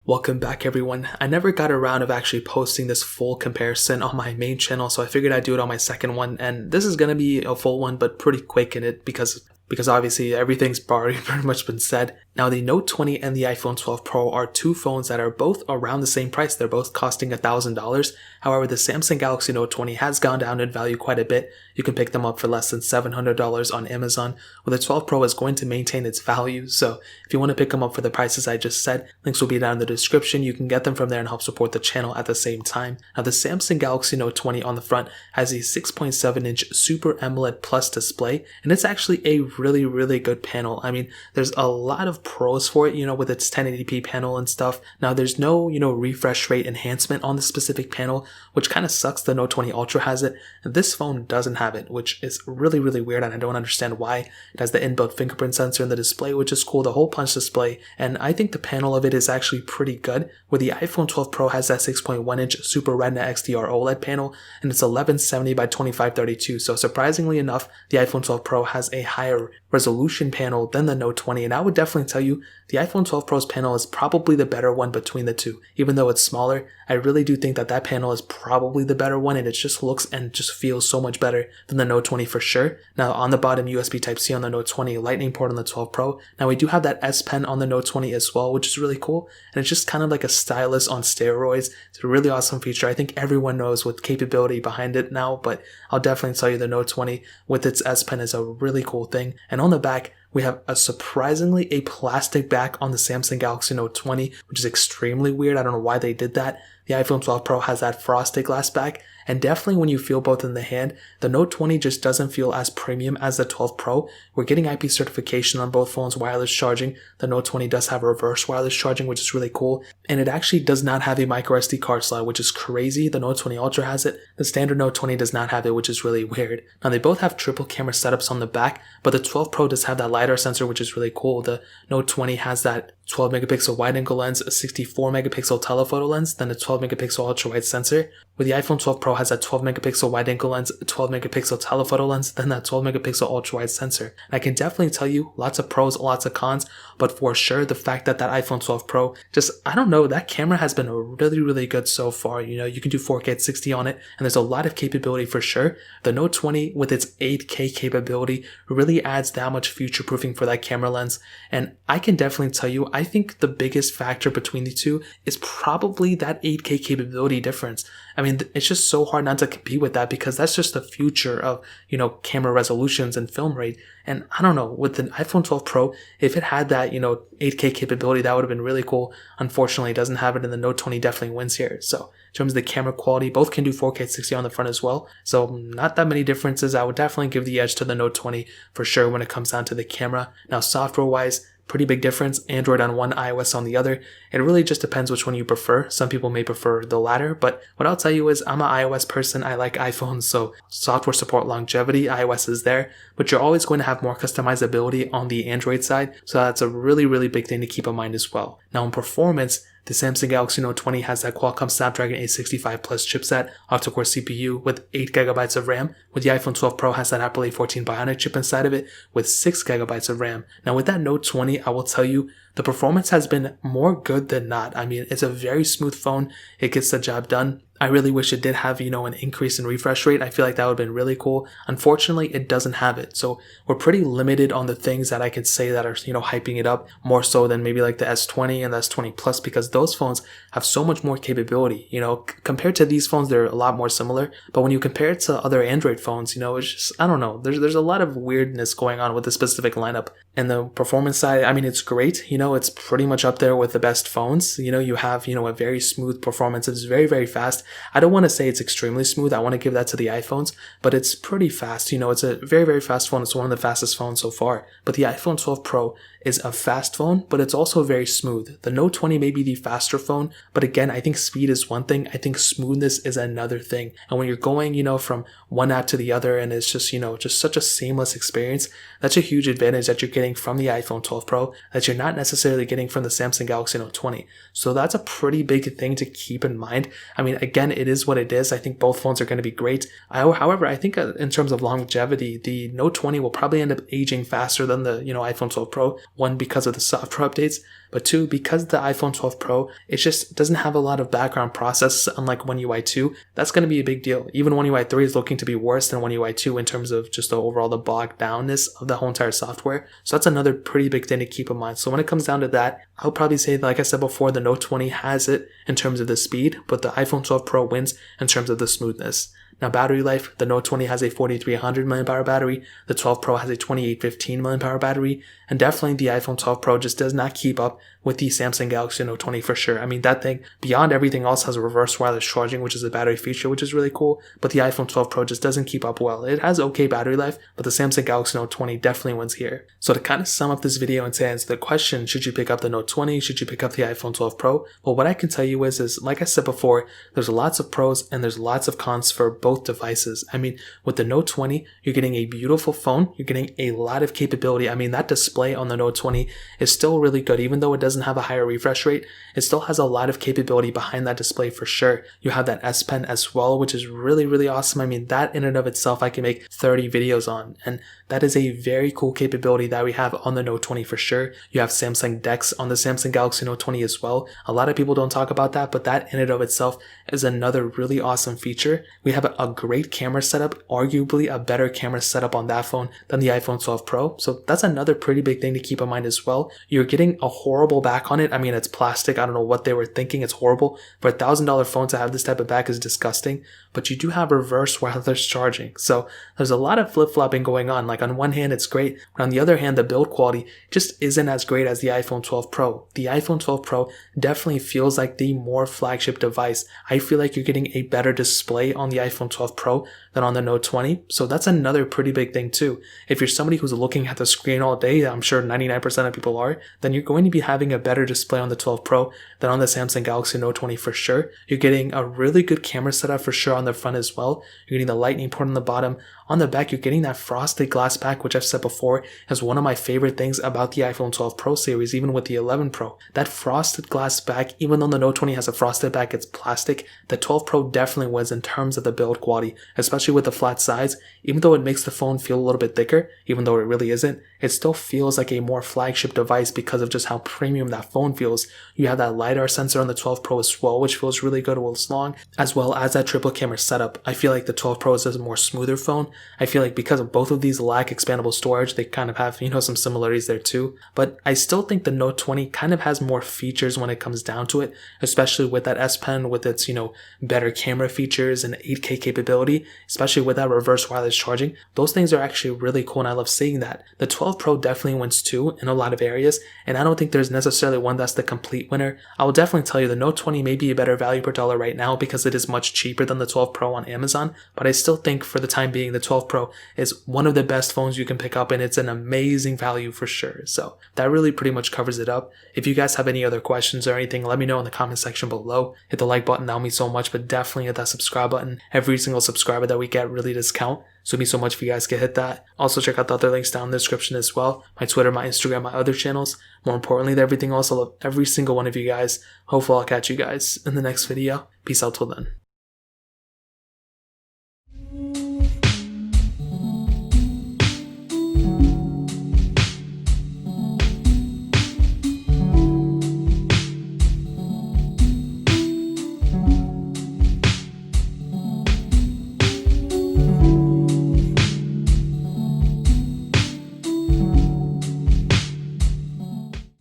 Welcome back everyone. I never got around of actually posting this full comparison on my main channel, so I figured I'd do it on my second one, and this is gonna be a full one but pretty quick in it because obviously everything's already pretty much been said. Now the Note 20 and the iPhone 12 Pro are two phones that are both around the same price. They're both costing $1,000. However, the Samsung Galaxy Note 20 has gone down in value quite a bit. You can pick them up for less than $700 on Amazon, where the 12 Pro is going to maintain its value. So if you want to pick them up for the prices I just said, links will be down in the description. You can get them from there and help support the channel at the same time. Now the Samsung Galaxy Note 20 on the front has a 6.7-inch Super AMOLED Plus display, and it's actually a really good panel. I mean, there's a lot of pros for it, with its 1080p panel and stuff. Now there's no, refresh rate enhancement on the specific panel, which kind of sucks. The Note 20 Ultra has it, and this phone doesn't have it, which is really weird, and I don't understand why. It has the inbuilt fingerprint sensor in the display, which is cool, the whole punch display, and I think the panel of it is actually pretty good, where the iPhone 12 Pro has that 6.1-inch Super Retina XDR OLED panel, and it's 1170 by 2532, so surprisingly enough, the iPhone 12 Pro has a higher resolution panel than the Note 20, and I would definitely tell you the iPhone 12 Pro's panel is probably the better one between the two. Even though it's smaller, I really do think that panel is probably the better one, and it just looks and just feels so much better than the Note 20 for sure. Now on the bottom, USB Type-C on the Note 20, Lightning port on the 12 Pro. Now we do have that S Pen on the Note 20 as well, which is really cool, and it's just kind of like a stylus on steroids. It's a really awesome feature. I think everyone knows what capability behind it now, but I'll definitely tell you the Note 20 with its S Pen is a really cool thing. And on the back, we have a surprisingly a plastic back on the Samsung Galaxy Note 20, which is extremely weird. I don't know why they did that. The iPhone 12 Pro has that frosted glass back, and definitely when you feel both in the hand, the Note 20 just doesn't feel as premium as the 12 Pro. We're getting IP certification on both phones, wireless charging. The Note 20 does have reverse wireless charging, which is really cool, and it actually does not have a microSD card slot, which is crazy. The Note 20 Ultra has it. The standard Note 20 does not have it, which is really weird. Now they both have triple camera setups on the back, but the 12 Pro does have that LiDAR sensor, which is really cool. The Note 20 has that 12 megapixel wide angle lens, a 64 megapixel telephoto lens, then a 12 megapixel ultra wide sensor. Where the iPhone 12 Pro has that 12 megapixel wide angle lens, a 12 megapixel telephoto lens, then that 12 megapixel ultra wide sensor. And I can definitely tell you lots of pros, lots of cons, but for sure the fact that iPhone 12 Pro I don't know, that camera has been really good so far. You can do 4K at 60 on it, and there's a lot of capability for sure. The Note 20 with its 8K capability really adds that much future proofing for that camera lens, and I can definitely tell you, I think the biggest factor between the two is probably that 8K capability difference. I mean, it's just so hard not to compete with that because that's just the future of, camera resolutions and film rate. And I don't know, with the iPhone 12 Pro, if it had that, 8K capability, that would have been really cool. Unfortunately, it doesn't have it, and the Note 20 definitely wins here. So in terms of the camera quality, both can do 4K at 60 on the front as well. So not that many differences. I would definitely give the edge to the Note 20 for sure when it comes down to the camera. Now, software-wise, pretty big difference. Android on one, iOS on the other. It really just depends which one you prefer. Some people may prefer the latter, but what I'll tell you is I'm an iOS person. I like iPhones, so software support longevity, iOS is there, but you're always going to have more customizability on the Android side. So that's a really big thing to keep in mind as well. Now in performance, the Samsung Galaxy Note 20 has that Qualcomm Snapdragon 865 Plus chipset, octa-core CPU with 8GB of RAM, with the iPhone 12 Pro has that Apple A14 Bionic chip inside of it with 6GB of RAM. Now with that Note 20, I will tell you, the performance has been more good than not. I mean, it's a very smooth phone. It gets the job done. I really wish it did have, an increase in refresh rate. I feel like that would have been really cool. Unfortunately, it doesn't have it. So we're pretty limited on the things that I could say that are, hyping it up more so than maybe like the S20 and the S20 Plus, because those phones have so much more capability. Compared to these phones, they're a lot more similar. But when you compare it to other Android phones, it's just, I don't know. There's a lot of weirdness going on with the specific lineup. And the performance side, I mean, it's great. It's pretty much up there with the best phones. You have, a very smooth performance. It's very fast. I don't want to say it's extremely smooth. I want to give that to the iPhones, but it's pretty fast. It's a very fast phone. It's one of the fastest phones so far. But the iPhone 12 Pro is a fast phone, but it's also very smooth. The Note 20 may be the faster phone, but again, I think speed is one thing. I think smoothness is another thing. And when you're going, from one app to the other, and it's just, just such a seamless experience, that's a huge advantage that you're getting from the iPhone 12 Pro that you're not necessarily getting from the Samsung Galaxy Note 20. So that's a pretty big thing to keep in mind. I mean, again, it is what it is. I think both phones are going to be great. However, I think in terms of longevity, the Note 20 will probably end up aging faster than the, iPhone 12 Pro, One, because of the software updates, but two, because the iPhone 12 Pro, it just doesn't have a lot of background process, unlike One UI 2. That's going to be a big deal. Even One UI 3 is looking to be worse than One UI 2 in terms of just the overall the bogged downness of the whole entire software. So that's another pretty big thing to keep in mind. So when it comes down to that, I would probably say, like I said before, the Note 20 has it in terms of the speed, but the iPhone 12 Pro wins in terms of the smoothness. Now, battery life, the Note 20 has a 4300 mAh battery, the 12 Pro has a 2815 mAh battery, and definitely the iPhone 12 Pro just does not keep up with the Samsung Galaxy Note 20 for sure. I mean, that thing, beyond everything else, has reverse wireless charging, which is a battery feature, which is really cool, but the iPhone 12 Pro just doesn't keep up well. It has okay battery life, but the Samsung Galaxy Note 20 definitely wins here. So to kind of sum up this video and to answer the question, should you pick up the Note 20? Should you pick up the iPhone 12 Pro? Well, what I can tell you is like I said before, there's lots of pros and there's lots of cons for both devices. I mean, with the Note 20, you're getting a beautiful phone. You're getting a lot of capability. I mean, that display on the Note 20 is still really good. Even though it doesn't have a higher refresh rate, it still has a lot of capability behind that display for sure. You have that S Pen as well, which is really, really awesome. I mean, that in and of itself, I can make 30 videos on. And that is a very cool capability that we have on the Note 20 for sure. You have Samsung DeX on the Samsung Galaxy Note 20 as well. A lot of people don't talk about that, but that in and of itself is another really awesome feature. We have a great camera setup, arguably a better camera setup on that phone than the iPhone 12 Pro. So that's another pretty big thing to keep in mind as well. You're getting a horrible back on it. I mean, it's plastic. I don't know what they were thinking. It's horrible. For $1,000 phone to have this type of back is disgusting, but you do have reverse wireless charging. So there's a lot of flip-flopping going on. Like on one hand, it's great, but on the other hand, the build quality just isn't as great as the iPhone 12 Pro. The iPhone 12 Pro definitely feels like the more flagship device. I feel like you're getting a better display on the iPhone 12 Pro than on the Note 20. So that's another pretty big thing too. If you're somebody who's looking at the screen all day, I'm sure 99% of people are, then you're going to be having a better display on the 12 Pro than on the Samsung Galaxy Note 20 for sure. You're getting a really good camera setup for sure on the front as well. You're getting the lightning port on the bottom. On the back, you're getting that frosted glass back, which I've said before is one of my favorite things about the iPhone 12 Pro series, even with the 11 Pro. That frosted glass back, even though the Note 20 has a frosted back, it's plastic. The 12 Pro definitely wins in terms of the build quality, especially with the flat sides. Even though it makes the phone feel a little bit thicker, even though it really isn't, it still feels like a more flagship device because of just how premium that phone feels. You have that LiDAR sensor on the 12 Pro as well, which feels really good while it's long, as well as that triple camera setup. I feel like the 12 Pro is a more smoother phone. I feel like because of both of these lack expandable storage, they kind of have, some similarities there too. But I still think the Note 20 kind of has more features when it comes down to it, especially with that S Pen, with its, better camera features and 8K capability, especially with that reverse wireless charging. Those things are actually really cool, and I love seeing that. The 12 Pro definitely wins too in a lot of areas, and I don't think there's necessarily one that's the complete winner. I will definitely tell you the Note 20 may be a better value per dollar right now because it is much cheaper than the 12 Pro on Amazon, but I still think for the time being, the 12 Pro is one of the best phones you can pick up, and it's an amazing value for sure. So that really pretty much covers it up. If you guys have any other questions or anything, let me know in the comment section below. Hit the like button, that would mean so much, but definitely hit that subscribe button. Every single subscriber that we get really does count, so it'd mean so much if you guys could hit that. Also check out the other links down in the description as well. My Twitter, my Instagram, my other channels. More importantly than everything else, I love every single one of you guys. Hopefully I'll catch you guys in the next video. Peace out till then.